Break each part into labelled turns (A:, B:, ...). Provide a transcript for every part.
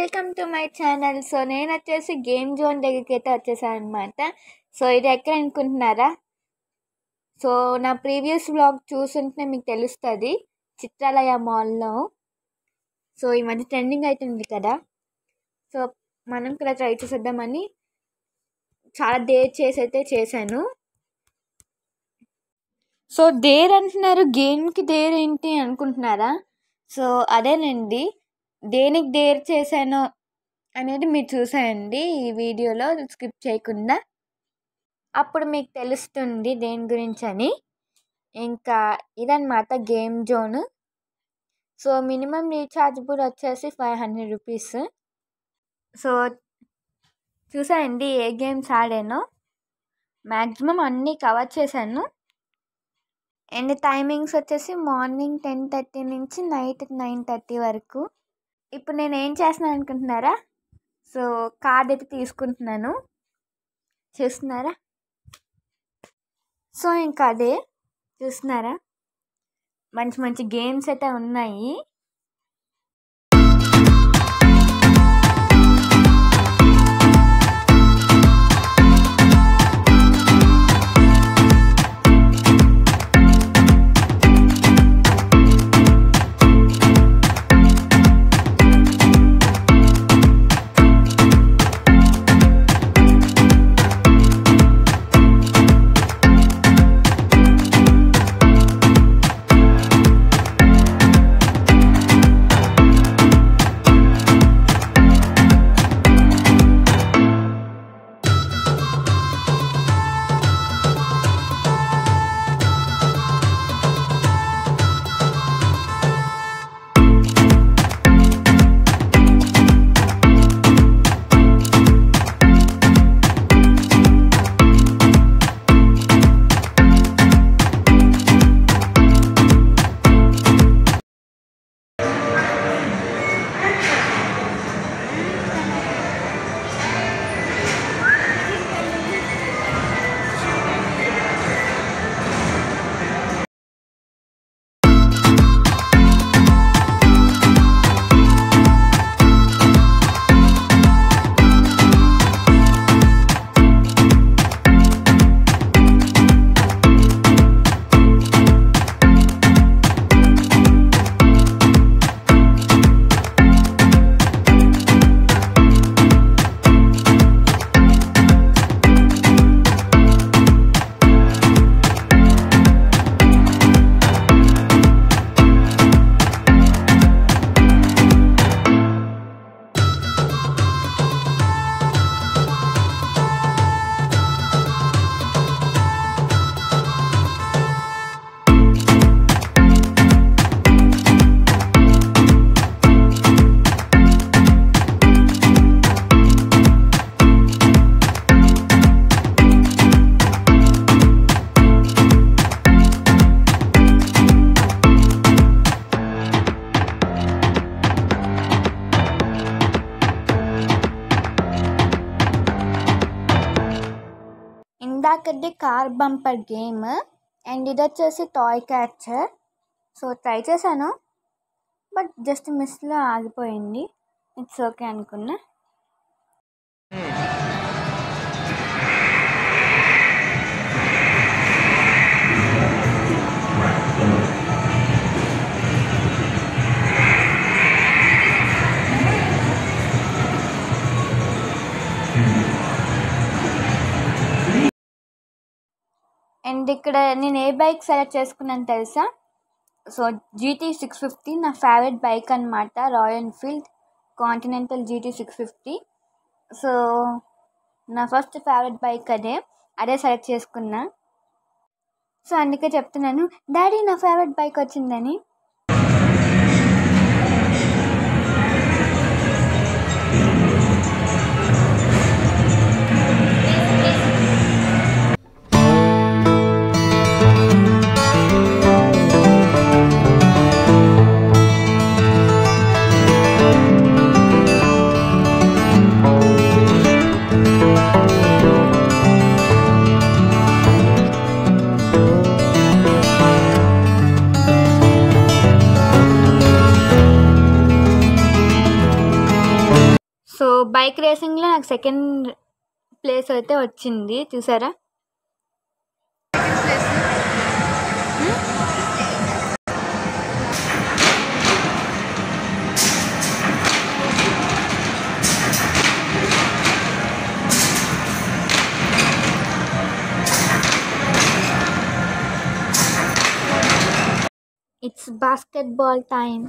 A: Welcome to my channel. So నేను వచ్చేసి game zone దగ్గరికి అయితే వచ్చేసాను అనమాట. సో ఇది ఎక్కడ అనుకుంటున్నారా? సో నా ప్రీవియస్ వ్లాగ్ చూసుంటే మీకు తెలుస్తుంది, చిత్రాలయ మాల్లో. సో ఈ మధ్య ట్రెండింగ్ అవుతుంది కదా, సో మనం కూడా ట్రై చేసేద్దామని చాలా డేర్ చేసి అయితే చేశాను. సో డేర్ అంటున్నారు, గేమ్కి డేర్ ఏంటి అనుకుంటున్నారా? సో అదేనండి, దేనికి డేర్ చేశానో అనేది మీరు చూసేయండి ఈ వీడియోలో స్కిప్ చేయకుండా, అప్పుడు మీకు తెలుస్తుంది దేని గురించి అని. ఇంకా ఇదన్నమాట game zone. So minimum rechargeable వచ్చేసి 500 రూపీస్. సో చూసాయండి ఏ గేమ్స్ ఆడానో, మ్యాక్సిమం అన్నీ కవర్ చేశాను. అండ్ టైమింగ్స్ వచ్చేసి మార్నింగ్ 10:30 నుంచి నైట్ 9:30 వరకు. ఇప్పుడు నేను ఏం చేస్తున్నాను అనుకుంటున్నారా? సో కార్డ్ అయితే తీసుకుంటున్నాను, చూస్తున్నారా? సో ఇంకా అదే చూస్తున్నారా, మంచి మంచి గేమ్స్ అయితే ఉన్నాయి. ఇందాకది కార్ బంపర్ గేమ్, అండ్ ఇది వచ్చేసి టాయ్ క్యాచర్. సో ట్రై చేశాను, బట్ జస్ట్ మిస్లో ఆగిపోయింది. ఇట్స్ ఓకే అనుకున్నా. అండ్ ఇక్కడ నేను ఏ బైక్ సెలెక్ట్ చేసుకున్నాను తెలుసా? సో GT 650 నా ఫేవరెట్ బైక్ అనమాట, royal Enfield continental GT 650. So నా ఫస్ట్ ఫేవరెట్ బైక్ అదే సెలెక్ట్ చేసుకున్నా. సో అందుకే చెప్తున్నాను, డాడీ నా ఫేవరెట్ బైక్ వచ్చిందని. బైక్ రేసింగ్లో నాకు సెకండ్ ప్లేస్ అయితే వచ్చింది, చూసారా. It's basketball time.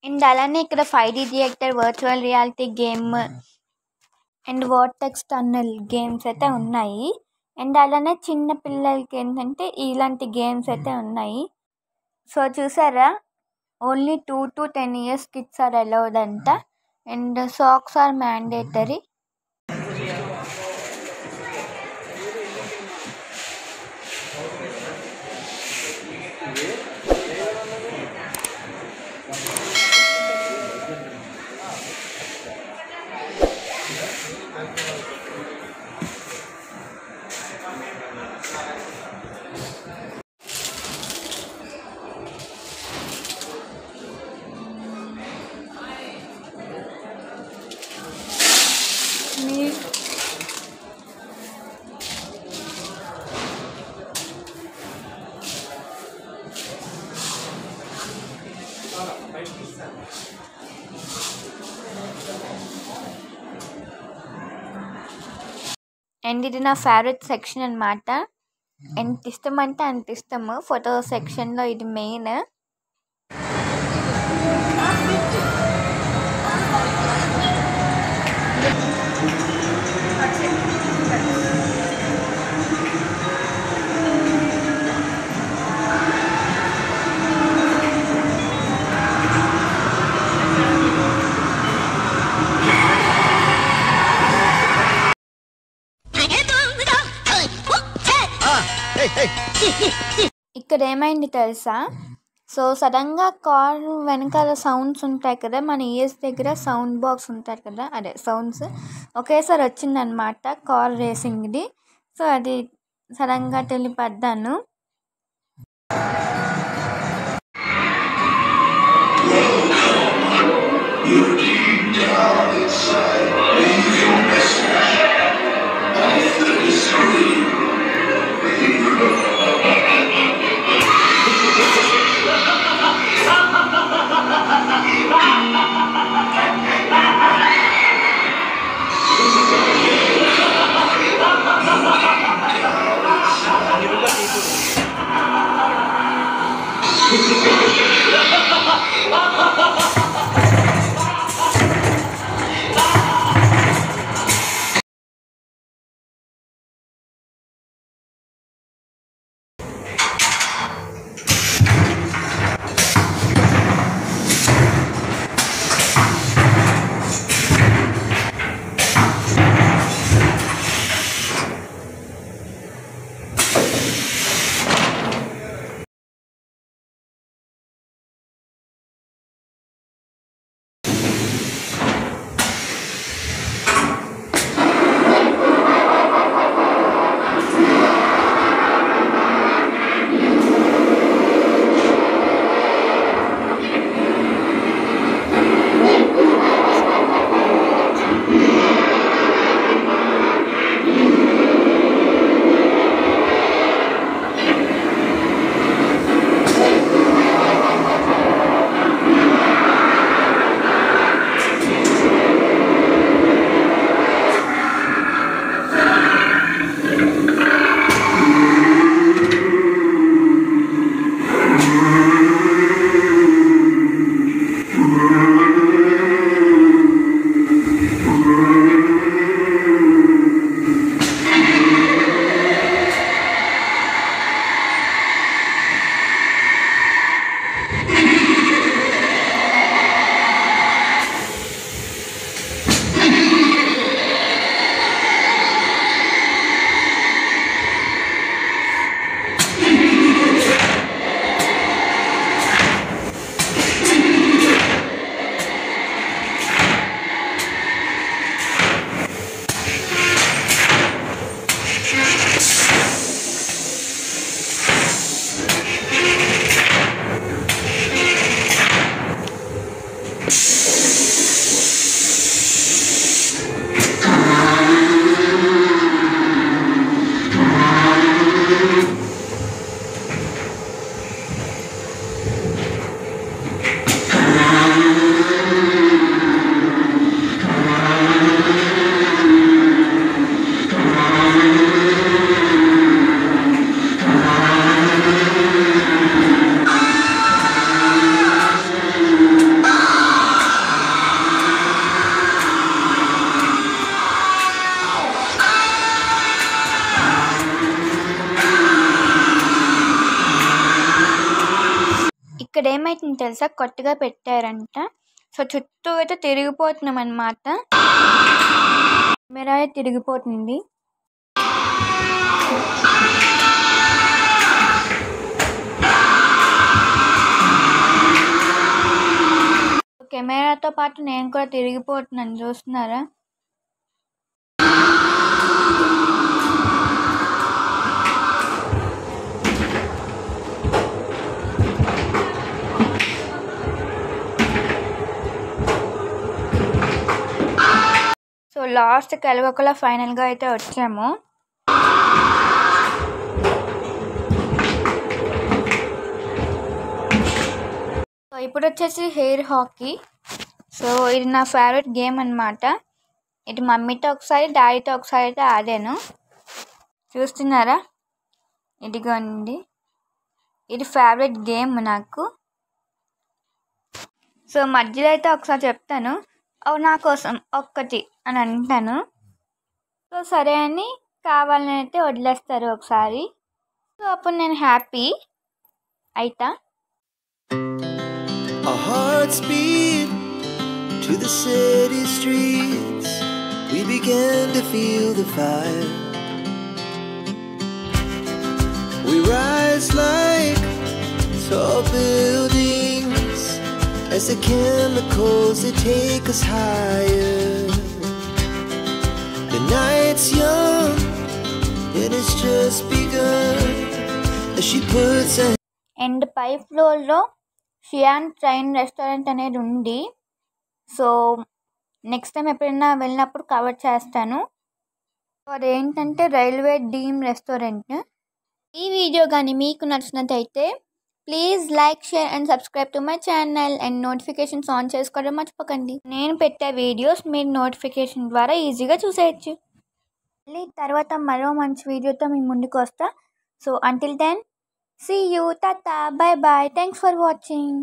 A: అండ్ అలానే ఇక్కడ 5D theatre, virtual reality game and vertex tunnel games అయితే ఉన్నాయి. అండ్ అలానే చిన్న పిల్లలకి ఏంటంటే ఇలాంటి గేమ్స్ అయితే ఉన్నాయి. సో చూసారా, only 2 to 10 years kids are allowed అంట. And socks are mandatory. And ఇది నా ఫేవరెట్ సెక్షన్ అనమాట. ఎంత ఇష్టం అంటే అంత ఇష్టము. ఫోటో సెక్షన్లో ఇది మెయిన్. ఇక్కడ ఏమైంది తెలుసా, సో సడన్గా కార్ వెనకాల సౌండ్స్ ఉంటాయి కదా, మన ఇయర్స్ దగ్గర సౌండ్ బాక్స్ ఉంటారు కదా, అదే సౌండ్స్ ఒకేసారి వచ్చిందనమాట కార్ రేసింగ్ది. సో అది సడన్గా తెలిపడ్డాను. ఏమైతుంది తెలుసా, కొత్తగా పెట్టారంట. సో చుట్టూ అయితే తిరిగిపోతున్నాం అనమాట. కెమెరా తిరిగిపోతుంది. కెమెరాతో పాటు నేను కూడా తిరిగిపోతున్నాను, చూస్తున్నారా? సో లాస్ట్ కలవకలా ఫైనల్గా అయితే వచ్చాము. సో ఇప్పుడు వచ్చేసి హెయిర్ హాకీ. సో ఇది నా ఫేవరెట్ గేమ్ అనమాట. ఇది మమ్మీతో ఒకసారి డాడీతో ఒకసారి అయితే ఆడాను. చూస్తున్నారా? ఇదిగోండి, ఇది ఫేవరెట్ గేమ్ నాకు. సో మధ్యలో అయితే ఒకసారి చెప్తాను, నా కోసం ఒక్కటి అని అంటాను. సో సరే అని కావాలని అయితే వదిలేస్తారు ఒకసారి. సో అప్పుడు నేను హ్యాపీ అయితా.
B: Our hearts beat to the city streets. We began to feel the fire. We rise like tall buildings as the chemicals they take us higher. The night's young and it's just begun as she puts her
A: and పై ఫ్లోర్లో షియాన్ train restaurant అనేది ఉంది. So next time ఎప్పుడైనా వెళ్ళినప్పుడు cover చేస్తాను. అదేంటంటే railway deem restaurant. ఈ వీడియో కానీ మీకు నచ్చినట్టయితే please like, share and subscribe to my channel and notifications on చేసుకోవడం మర్చిపోకండి. నేను పెట్టే వీడియోస్ మీరు నోటిఫికేషన్ ద్వారా ఈజీగా చూసేయచ్చు. మళ్ళీ తర్వాత మరో మంచి వీడియోతో మీ ముందుకు వస్తా. So until then, see you, tata, bye bye, thanks for watching.